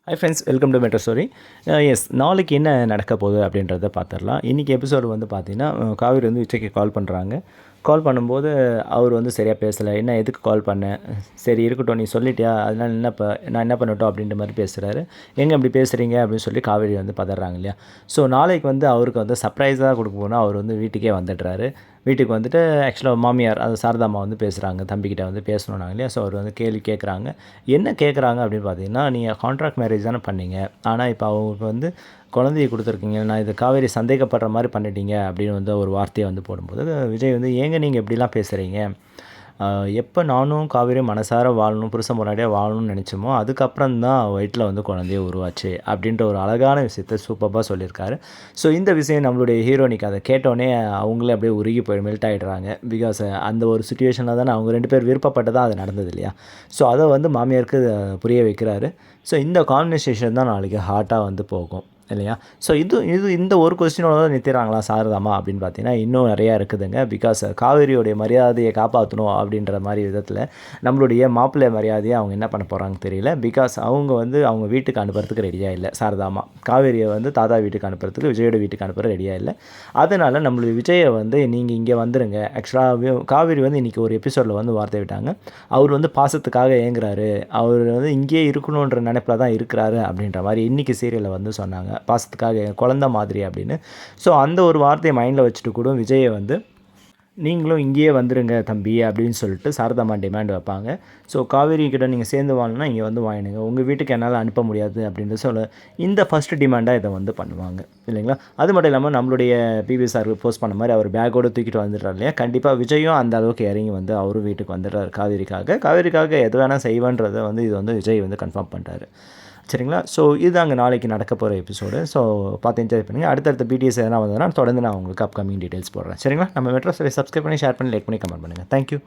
High friends, welcome to metro story. Yes, நாளைக்கு என்ன நடக்க போகுது அப்படின்றத பார்த்துடலாம். இன்றைக்கி எபிசோடு வந்து பார்த்தீங்கன்னா, காவேரி வந்து விஜய்க்கு கால் பண்ணுறாங்க. கால் பண்ணும்போது அவர் வந்து சரியாக பேசலை. என்ன, எதுக்கு கால் பண்ணேன், சரி இருக்கட்டும், நீ சொல்லிட்டியா, அதனால் நான் என்ன பண்ணட்டும் அப்படின்ற மாதிரி பேசுகிறாரு. எங்கே இப்படி பேசுகிறீங்க அப்படின்னு சொல்லி காவேரி வந்து பதறாங்க இல்லையா. ஸோ நாளைக்கு வந்து அவருக்கு வந்து சர்ப்ரைஸாக கொடுக்க போனால் அவர் வந்து வீட்டுக்கே வந்துடுறாரு. வீட்டுக்கு வந்துட்டு ஆக்சுவலாக மாமியார், அது சாரதாம்மா வந்து பேசுகிறாங்க, தம்பிக்கிட்ட வந்து பேசணுன்னாங்க இல்லையா. ஸோ அவர் வந்து கேள்வி கேட்குறாங்க. என்ன கேட்குறாங்க அப்படின்னு பார்த்தீங்கன்னா, நீங்கள் கான்ட்ராக்ட் மேரேஜ் தானே பண்ணீங்க, ஆனால் இப்போ அவங்களுக்கு வந்து குழந்தைய கொடுத்துருக்கீங்க, நான் இது காவேரி சந்தேகப்படுற மாதிரி பண்ணிட்டீங்க அப்படின்னு வந்து ஒரு வார்த்தையை வந்து போடும்போது, விஜய் வந்து ஏங்க நீங்கள் இப்படிலாம் பேசுகிறீங்க, எப்போ நானும் காவேரியும் மனசார வாழணும், புருஷன் முன்னாடியாக வாழணும்னு நினச்சோமோ அதுக்கப்புறம் தான் வயிற்றில் வந்து குழந்தைய உருவாச்சு அப்படின்ற ஒரு அழகான விஷயத்தை சூப்பராக சொல்லியிருக்காரு. ஸோ இந்த விஷயம் நம்மளுடைய ஹீரோனிக்கு அதை கேட்டோடனே அவங்களே அப்படியே உருகி போய் மெல்ட் ஆகிடுறாங்க. பிகாஸ் அந்த ஒரு சுச்சுவேஷனில் தானே அவங்க 2 பேர் விருப்பப்பட்டு தான் அது நடந்தது இல்லையா. ஸோ அதை வந்து மாமியாருக்கு புரிய வைக்கிறாரு. ஸோ இந்த கான்வர்சேஷன் தான் நாளைக்கு ஹார்ட்டாக வந்து போகும் இல்லையா. ஸோ இது இது இந்த ஒரு கொஸ்டினோட தான் நிறுத்திடுறாங்களா சாரதாமா அப்படின்னு பார்த்தீங்கன்னா, இன்னும் நிறையா இருக்குதுங்க. பிகாஸ் காவேரியோடைய மரியாதையை காப்பாற்றணும் அப்படின்ற மாதிரி விதத்தில் நம்மளுடைய மாப்பிள்ளை மரியாதையை அவங்க என்ன பண்ண போகிறாங்க தெரியல. பிகாஸ் அவங்க வந்து அவங்க வீட்டுக்கு அனுப்புறதுக்கு ரெடியாக இல்லை. சாரதாமா காவேரியை வந்து தாத்தா வீட்டுக்கு அனுப்புறதுக்கு, விஜயோட வீட்டுக்கு அனுப்புற ரெடியாக இல்லை. அதனால் நம்மளுடைய விஜயை வந்து நீங்கள் இங்கே வந்துடுங்க. ஆக்சுவலாக காவேரி வந்து இன்றைக்கி ஒரு எபிசோடில் வந்து வார்த்தை விட்டாங்க, அவர் வந்து பாசத்துக்காக ஏங்குறாரு, அவர் வந்து இங்கேயே இருக்கணுன்ற நினைப்பில் தான் இருக்கிறாரு அப்படின்ற மாதிரி இன்றைக்கி சீரியலில் வந்து சொன்னாங்க. பாசத்துக்காக குழந்த மாதிரி அப்படின்னு. ஸோ அந்த ஒரு வார்த்தையை மைண்டில் வச்சுட்டு கூட விஜயை வந்து நீங்களும் இங்கேயே வந்துடுங்க தம்பி அப்படின்னு சொல்லிட்டு சாரதாம்மா டிமாண்ட் வைப்பாங்க. ஸோ காவேரி கிட்ட நீங்கள் சேர்ந்து வாழணும்னா இங்கே வந்து வாங்கினுங்க, உங்கள் வீட்டுக்கு என்னால் அனுப்ப முடியாது அப்படின்னு சொல்ல இந்த ஃபஸ்ட்டு டிமாண்டாக இதை வந்து பண்ணுவாங்க இல்லைங்களா. அது மட்டும் இல்லாமல் நம்மளுடைய பிவி சார் போஸ்ட் பண்ண மாதிரி அவர் பேக்கோடு தூக்கிட்டு வந்துடுறாரு இல்லையா. கண்டிப்பாக விஜயும் அந்த அளவுக்கு இறங்கி வந்து அவரும் வீட்டுக்கு வந்துடுறாரு காவேரிக்காக எது வேணால் செய்வேன்றதை வந்து இது வந்து விஜய் வந்து கன்ஃபார்ம் பண்ணுறாரு. சரிங்களா. ஸோ இதுதாங்க நாளைக்கு நடக்க போகிற எபிசோடு. ஸோ பார்த்து என்ஜாய் பண்ணுங்கள். அடுத்தடுத்த பிடிஎஸ் எதனா வந்ததுன்னா தொடர்ந்து நான் உங்களுக்கு அப்கமிங் டீட்டெயில்ஸ் போடுறேன். சரிங்களா. நம்ம மெட்ரோ ஸ்டோரி சப்ஸ்கிரைப் பண்ணி, ஷேர் பண்ணி, லைக் பண்ணி, கமெண்ட் பண்ணுங்கள். தேங்க்யூ.